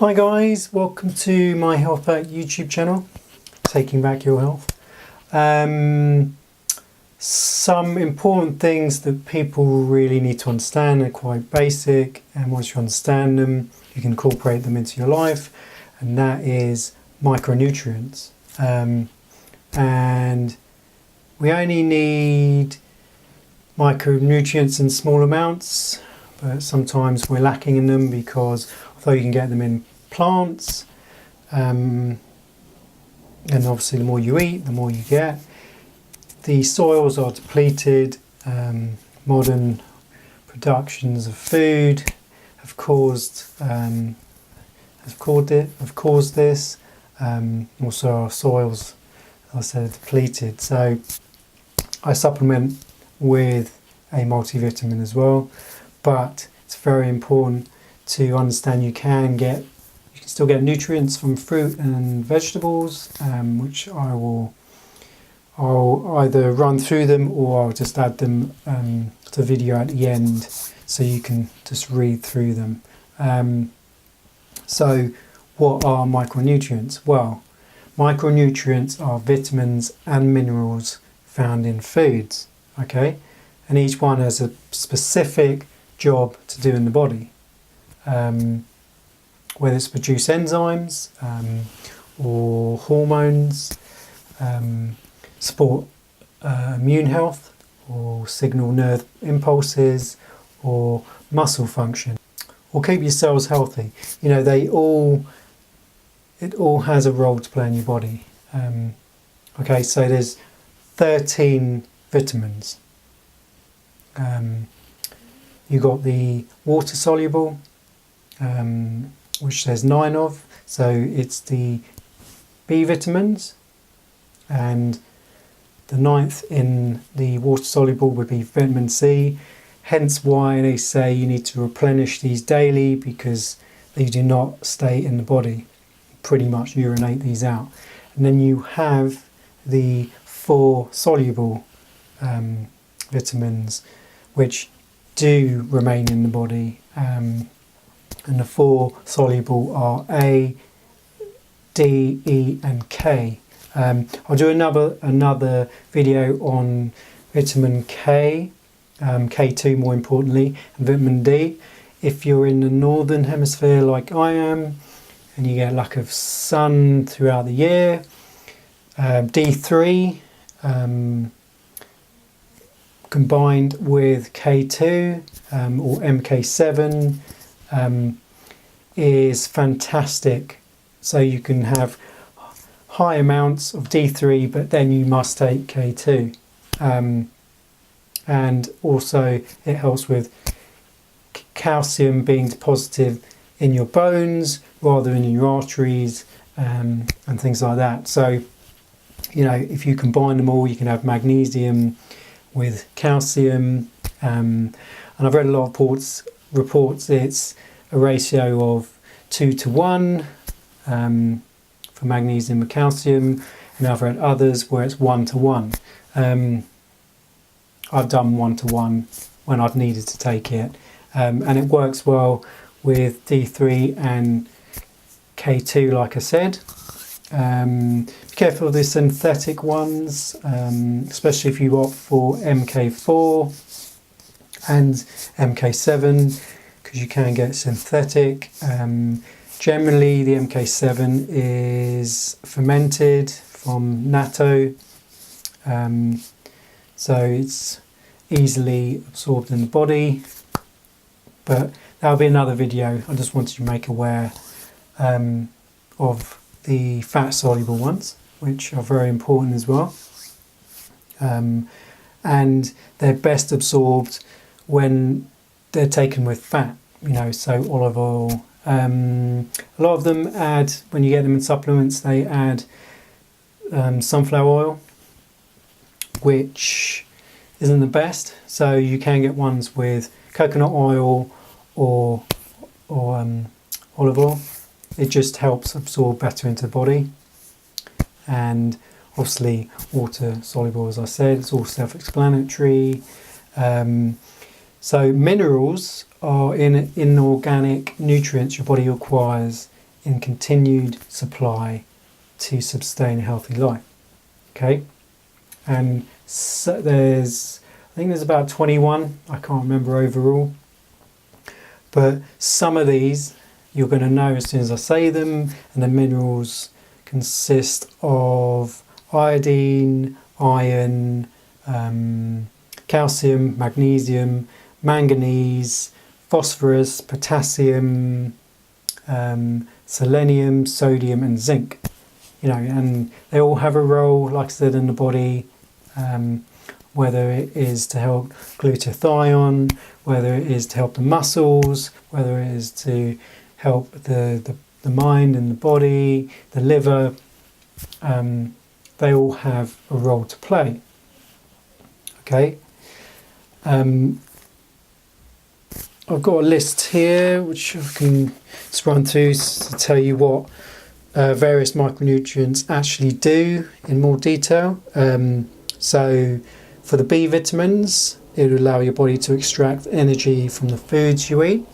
Hi guys, welcome to my Health Back YouTube channel, Taking Back Your Health. Some important things that people really need to understand are quite basic, and once you understand them you can incorporate them into your life, and that is micronutrients. And we only need micronutrients in small amounts, but sometimes we're lacking in them because although you can get them in plants, and obviously the more you eat, the more you get. The soils are depleted. Modern productions of food have caused this. Also, our soils, as I said, are depleted. So I supplement with a multivitamin as well, but it's very important to understand you can still get nutrients from fruit and vegetables, which I'll either run through them or I'll just add them to the video at the end so you can just read through them. So what are micronutrients? Well, micronutrients are vitamins and minerals found in foods, okay? And each one has a specific job to do in the body. Whether it's produce enzymes or hormones, support immune health, or signal nerve impulses, or muscle function, or keep your cells healthy. You know, it all has a role to play in your body. Okay, so there's 13 vitamins. You've got the water soluble, which there's 9 of, so it's the B vitamins, and the 9th in the water soluble would be vitamin C, hence why they say you need to replenish these daily, because they do not stay in the body. You pretty much urinate these out. And then you have the 4 soluble vitamins which do remain in the body, and the 4 soluble are A, D, E and K. I'll do another video on vitamin K, K2 more importantly, and vitamin D. If you're in the northern hemisphere like I am and you get lack of sun throughout the year, D3 combined with K2 or MK7 is fantastic. So you can have high amounts of D3, but then you must take K2. And also it helps with calcium being deposited in your bones rather than in your arteries, and things like that. So, you know, if you combine them all, you can have magnesium with calcium, and I've read a lot of reports it's a ratio of 2 to 1 for magnesium and calcium, and I've read others where it's 1 to 1. I've done 1 to 1 when I've needed to take it, and it works well with D3 and K2 like I said. Be careful of the synthetic ones, especially if you opt for MK4 and MK7, because you can get synthetic. Generally the MK7 is fermented from natto, so it's easily absorbed in the body, but that'll be another video. I just wanted to make aware of the fat soluble ones, which are very important as well, and they're best absorbed when they're taken with fat, you know, so olive oil. A lot of them add, when you get them in supplements, they add sunflower oil, which isn't the best. So you can get ones with coconut oil or olive oil. It just helps absorb better into the body. And obviously water soluble, as I said, it's all self-explanatory. So minerals are inorganic nutrients your body requires in continued supply to sustain a healthy life. Okay, and so I think there's about 21, I can't remember overall, but some of these you're going to know as soon as I say them, and the minerals consist of iodine, iron, calcium, magnesium, manganese, phosphorus, potassium, selenium, sodium and zinc. And they all have a role, like I said, in the body, whether it is to help glutathione, whether it is to help the muscles, whether it is to help the mind and the body, the liver. They all have a role to play. Okay. I've got a list here which I can just run through to tell you what various micronutrients actually do in more detail. So for the B vitamins, it will allow your body to extract energy from the foods you eat.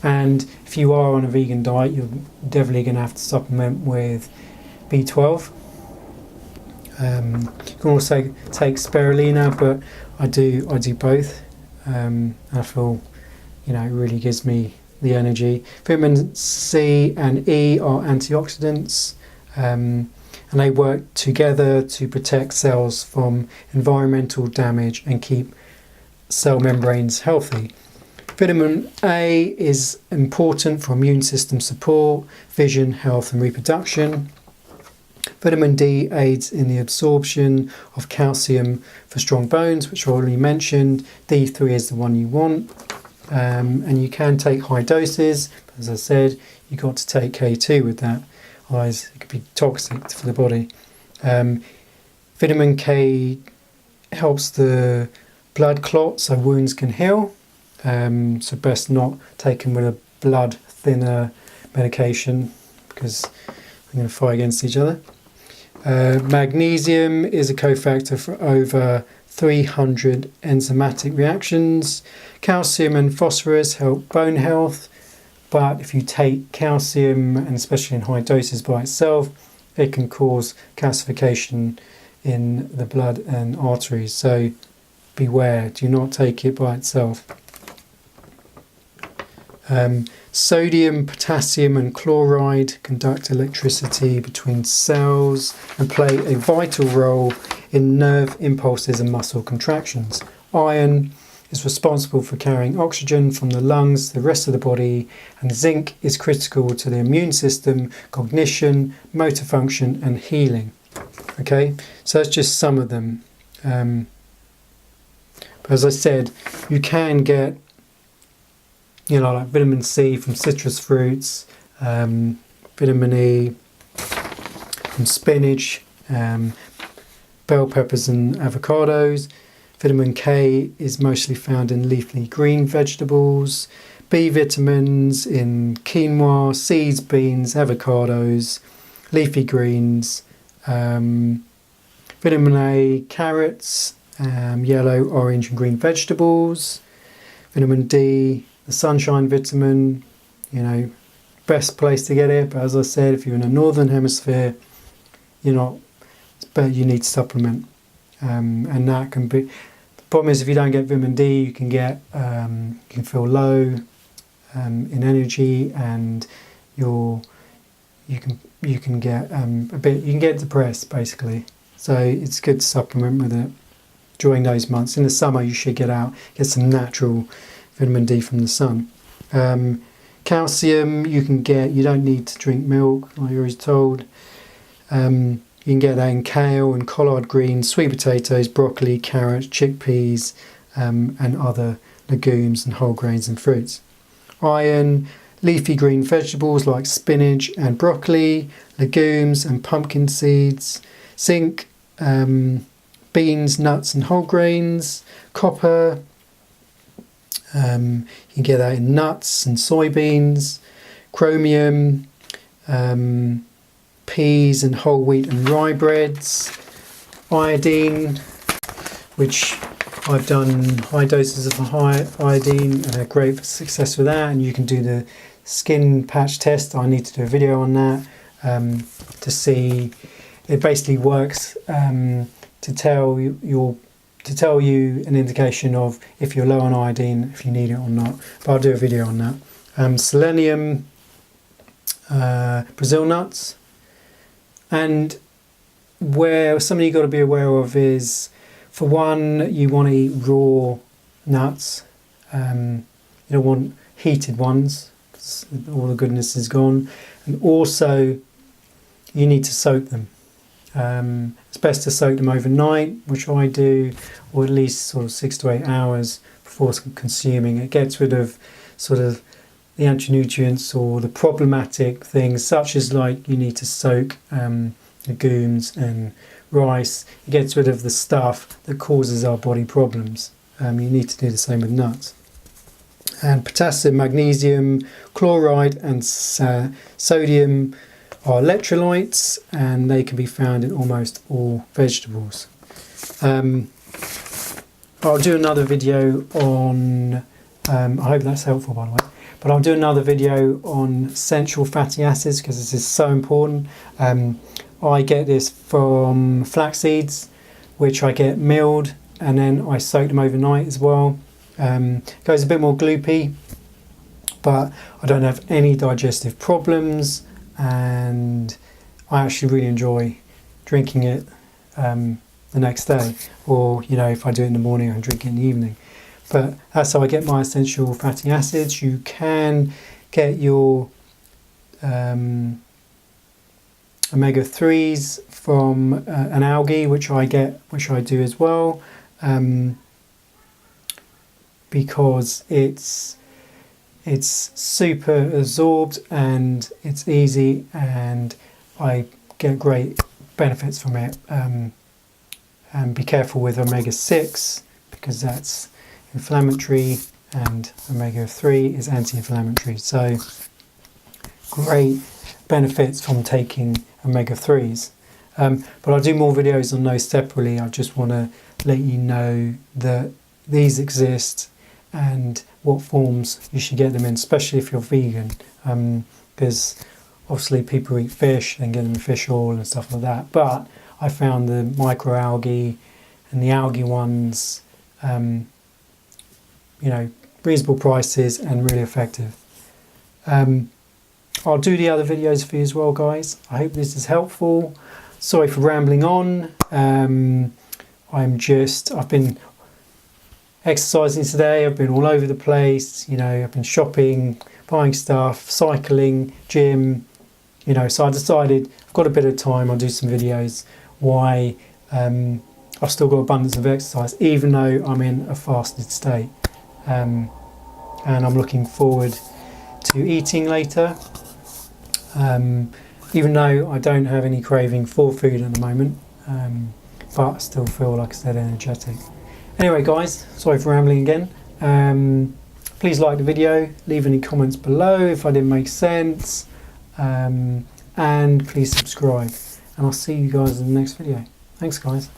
And if you are on a vegan diet, you're definitely going to have to supplement with B12. You can also take spirulina, but I do both. I feel, it really gives me the energy. Vitamin C and E are antioxidants, and they work together to protect cells from environmental damage and keep cell membranes healthy. Vitamin A is important for immune system support, vision, health and reproduction. Vitamin D aids in the absorption of calcium for strong bones, which I already mentioned. D3 is the one you want. And you can take high doses. But as I said, you've got to take K2 with that. Otherwise, it could be toxic for the body. Vitamin K helps the blood clot so wounds can heal. So best not taken with a blood thinner medication because they're going to fight against each other. Magnesium is a cofactor for over 300 enzymatic reactions. Calcium and phosphorus help bone health, but if you take calcium, and especially in high doses by itself, it can cause calcification in the blood and arteries. So beware, do not take it by itself. Sodium, potassium and chloride conduct electricity between cells and play a vital role in nerve impulses and muscle contractions. Iron is responsible for carrying oxygen from the lungs to the rest of the body, and zinc is critical to the immune system, cognition, motor function and healing. Okay, so that's just some of them. But as I said, you can get like vitamin C from citrus fruits, vitamin E from spinach, bell peppers and avocados. Vitamin K is mostly found in leafy green vegetables. B vitamins in quinoa, seeds, beans, avocados, leafy greens. Vitamin A, carrots, yellow, orange and green vegetables. Vitamin D, the sunshine vitamin, best place to get it. But as I said, if you're in the northern hemisphere, but you need to supplement. And that can be, the problem is if you don't get vitamin D, you can feel low in energy, and you can get depressed basically. So it's good to supplement with it during those months. In the summer, you should get some natural vitamin D from the sun. Calcium you can get, you don't need to drink milk, like you're always told. You can get that in kale and collard greens, sweet potatoes, broccoli, carrots, chickpeas, and other legumes and whole grains and fruits. Iron, leafy green vegetables like spinach and broccoli, legumes and pumpkin seeds. Zinc, beans, nuts and whole grains. Copper, you can get that in nuts and soybeans. Chromium, peas and whole wheat and rye breads. Iodine, which I've done high doses of iodine and had great success with that, and you can do the skin patch test. I need to do a video on that to see. It basically works to tell you an indication of if you're low on iodine, if you need it or not. But I'll do a video on that. Selenium, Brazil nuts, and where something you've got to be aware of is, for one, you want to eat raw nuts. You don't want heated ones because all the goodness is gone. And also, you need to soak them. It's best to soak them overnight, which I do, or at least sort of 6 to 8 hours before consuming. It gets rid of sort of the anti-nutrients or the problematic things, such as like you need to soak legumes and rice. It gets rid of the stuff that causes our body problems. You need to do the same with nuts. And potassium, magnesium, chloride and sodium are electrolytes, and they can be found in almost all vegetables. I'll do another video on, I hope that's helpful by the way, but I'll do another video on essential fatty acids because this is so important. I get this from flax seeds, which I get milled, and then I soak them overnight as well. It goes a bit more gloopy, but I don't have any digestive problems, and I actually really enjoy drinking it the next day, or if I do it in the morning I drink it in the evening. But that's how I get my essential fatty acids. You can get your omega-3s from an algae, which I do as well, because it's super absorbed and it's easy, and I get great benefits from it. And be careful with omega-6 because that's inflammatory, and omega-3 is anti-inflammatory. So great benefits from taking omega-3s. But I'll do more videos on those separately. I just want to let you know that these exist and what forms you should get them in, especially if you're vegan, because obviously people eat fish and get them in fish oil and stuff like that. But I found the microalgae and the algae ones, reasonable prices and really effective. I'll do the other videos for you as well, guys. I hope this is helpful. Sorry for rambling on. I've been exercising today. I've been all over the place. I've been shopping, buying stuff, cycling, gym. So I decided I've got a bit of time. I'll do some videos. Why I've still got abundance of exercise, even though I'm in a fasted state. And I'm looking forward to eating later. Even though I don't have any craving for food at the moment, but I still feel, like I said, energetic. Anyway, guys, sorry for rambling again. Please like the video, leave any comments below if I didn't make sense, and please subscribe. And I'll see you guys in the next video. Thanks, guys.